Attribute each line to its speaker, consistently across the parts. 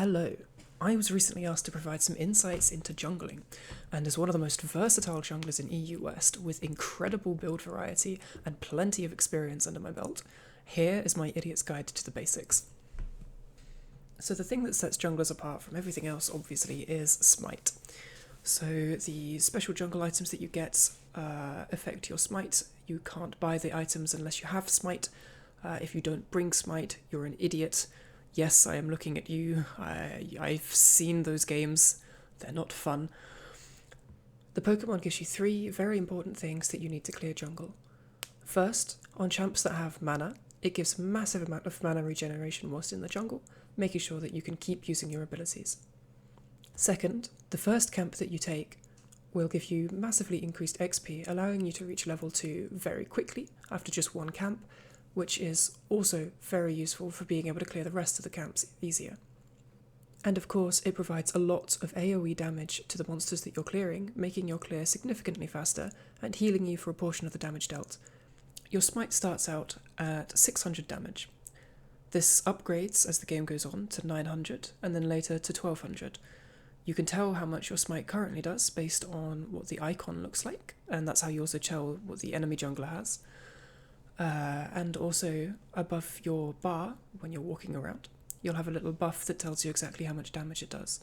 Speaker 1: Hello. I was recently asked to provide some insights into jungling, and as one of the most versatile junglers in EU West, with incredible build variety and plenty of experience under my belt, here is my idiot's guide to the basics. So the thing that sets junglers apart from everything else, obviously, is smite. So the special jungle items that you get affect your smite. You can't buy the items unless you have smite. If you don't bring smite, you're an idiot. Yes, I am looking at you. I've seen those games. They're not fun. The Pokemon gives you 3 very important things that you need to clear jungle. First, on champs that have mana, it gives a massive amount of mana regeneration whilst in the jungle, making sure that you can keep using your abilities. Second, the first camp that you take will give you massively increased XP, allowing you to reach level 2 very quickly after just one camp, which is also very useful for being able to clear the rest of the camps easier. And of course, it provides a lot of AoE damage to the monsters that you're clearing, making your clear significantly faster and healing you for a portion of the damage dealt. Your smite starts out at 600 damage. This upgrades as the game goes on to 900 and then later to 1200. You can tell how much your smite currently does based on what the icon looks like, and that's how you also tell what the enemy jungler has. And also above your bar, when you're walking around, you'll have a little buff that tells you exactly how much damage it does.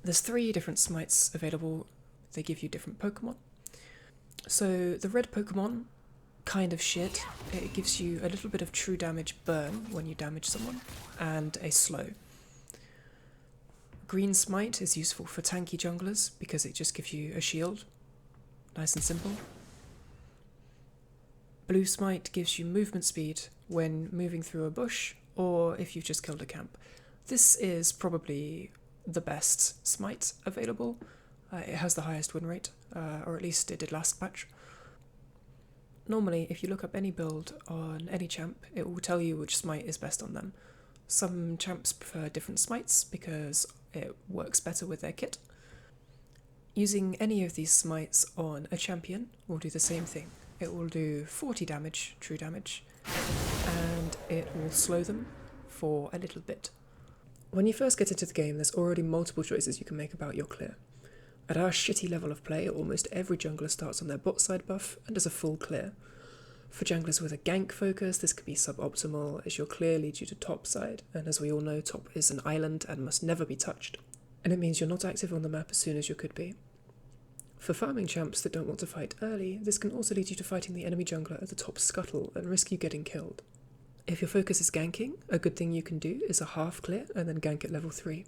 Speaker 1: There's 3 different smites available. They give you different Pokemon. So the red Pokemon, kind of shit. It gives you a little bit of true damage burn when you damage someone, and a slow. Green smite is useful for tanky junglers because it just gives you a shield. Nice and simple. Blue smite gives you movement speed when moving through a bush or if you've just killed a camp. This is probably the best smite available. It has the highest win rate, or at least it did last patch. Normally, if you look up any build on any champ, it will tell you which smite is best on them. Some champs prefer different smites because it works better with their kit. Using any of these smites on a champion will do the same thing. It will do 40 damage, true damage, and it will slow them for a little bit. When you first get into the game, there's already multiple choices you can make about your clear. At our shitty level of play, almost every jungler starts on their bot side buff and does a full clear. For junglers with a gank focus, this could be suboptimal as your clear leads you to top side, and as we all know, top is an island and must never be touched, and it means you're not active on the map as soon as you could be. For farming champs that don't want to fight early, this can also lead you to fighting the enemy jungler at the top scuttle and risk you getting killed. If your focus is ganking, a good thing you can do is a half clear and then gank at level 3.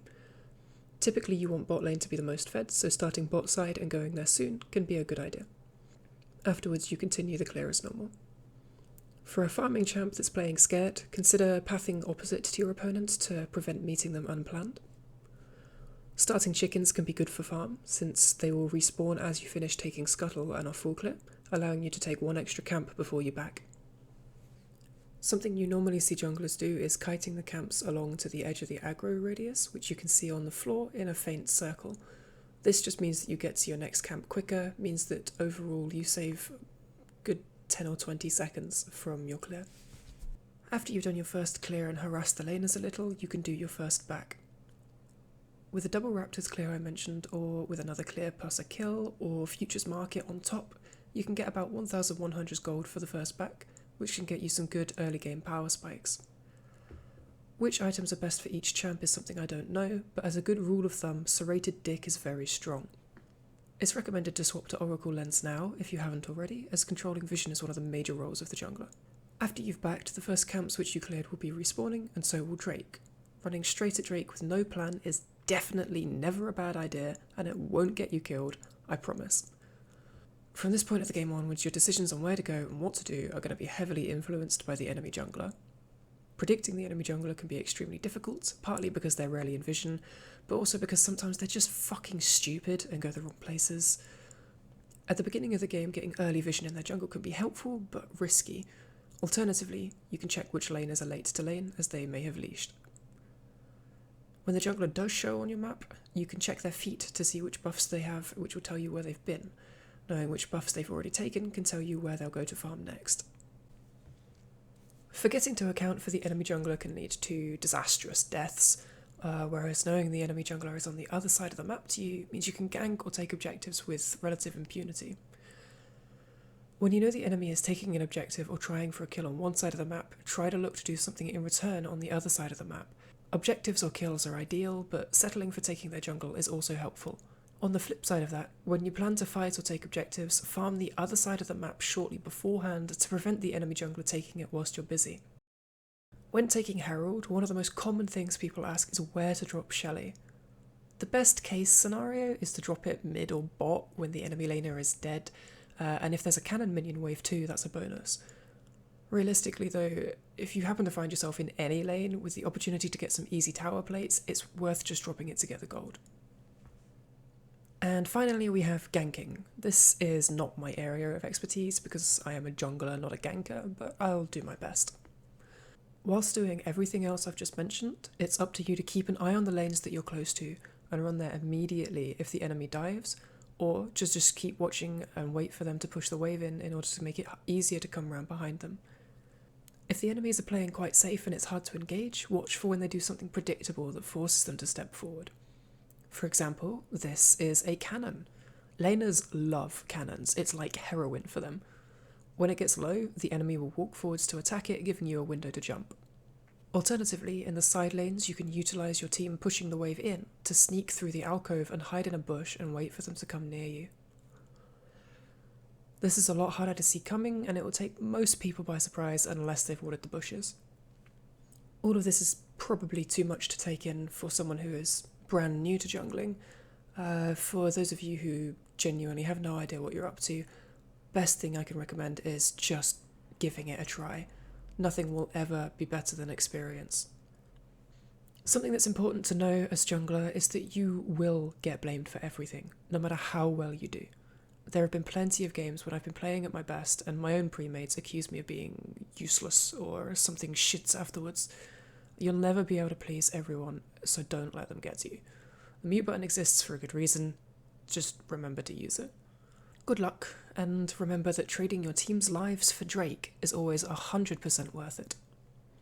Speaker 1: Typically you want bot lane to be the most fed, so starting bot side and going there soon can be a good idea. Afterwards you continue the clear as normal. For a farming champ that's playing scared, consider pathing opposite to your opponent to prevent meeting them unplanned. Starting chickens can be good for farm, since they will respawn as you finish taking scuttle and are full clear, allowing you to take 1 extra camp before you back. Something you normally see junglers do is kiting the camps along to the edge of the aggro radius, which you can see on the floor in a faint circle. This just means that you get to your next camp quicker, means that overall you save a good 10 or 20 seconds from your clear. After you've done your first clear and harassed the laners a little, you can do your first back. With a double Raptors clear I mentioned, or with another clear plus a kill, or Futures Market on top, you can get about 1,100 gold for the first back, which can get you some good early game power spikes. Which items are best for each champ is something I don't know, but as a good rule of thumb, Serrated Dick is very strong. It's recommended to swap to Oracle Lens now, if you haven't already, as controlling vision is one of the major roles of the jungler. After you've backed, the first camps which you cleared will be respawning, and so will Drake. Running straight at Drake with no plan is definitely never a bad idea, and it won't get you killed, I promise. From this point of the game onwards, your decisions on where to go and what to do are going to be heavily influenced by the enemy jungler. Predicting the enemy jungler can be extremely difficult, partly because they're rarely in vision, but also because sometimes they're just fucking stupid and go the wrong places. At the beginning of the game, getting early vision in their jungle can be helpful, but risky. Alternatively, you can check which laners are late to lane, as they may have leashed. When the jungler does show on your map, you can check their feet to see which buffs they have, which will tell you where they've been. Knowing which buffs they've already taken can tell you where they'll go to farm next. Forgetting to account for the enemy jungler can lead to disastrous deaths. whereas knowing the enemy jungler is on the other side of the map to you means you can gank or take objectives with relative impunity. When you know the enemy is taking an objective or trying for a kill on one side of the map, try to look to do something in return on the other side of the map. Objectives or kills are ideal, but settling for taking their jungle is also helpful. On the flip side of that, when you plan to fight or take objectives, farm the other side of the map shortly beforehand to prevent the enemy jungler taking it whilst you're busy. When taking Herald, one of the most common things people ask is where to drop Shelly. The best case scenario is to drop it mid or bot when the enemy laner is dead, and if there's a cannon minion wave too, that's a bonus. Realistically though, if you happen to find yourself in any lane with the opportunity to get some easy tower plates, it's worth just dropping it to get the gold. And finally we have ganking. This is not my area of expertise because I am a jungler, not a ganker, but I'll do my best. Whilst doing everything else I've just mentioned, it's up to you to keep an eye on the lanes that you're close to and run there immediately if the enemy dives, or just keep watching and wait for them to push the wave in order to make it easier to come around behind them. If the enemies are playing quite safe and it's hard to engage, watch for when they do something predictable that forces them to step forward. For example, this is a cannon. Laners love cannons, it's like heroin for them. When it gets low, the enemy will walk forwards to attack it, giving you a window to jump. Alternatively, in the side lanes, you can utilise your team pushing the wave in to sneak through the alcove and hide in a bush and wait for them to come near you. This is a lot harder to see coming, and it will take most people by surprise unless they've warded the bushes. All of this is probably too much to take in for someone who is brand new to jungling. For those of you who genuinely have no idea what you're up to, best thing I can recommend is just giving it a try. Nothing will ever be better than experience. Something that's important to know as jungler is that you will get blamed for everything, no matter how well you do. There have been plenty of games when I've been playing at my best and my own pre-mates accuse me of being useless or something shits afterwards. You'll never be able to please everyone, so don't let them get to you. The mute button exists for a good reason, just remember to use it. Good luck, and remember that trading your team's lives for Drake is always 100% worth it.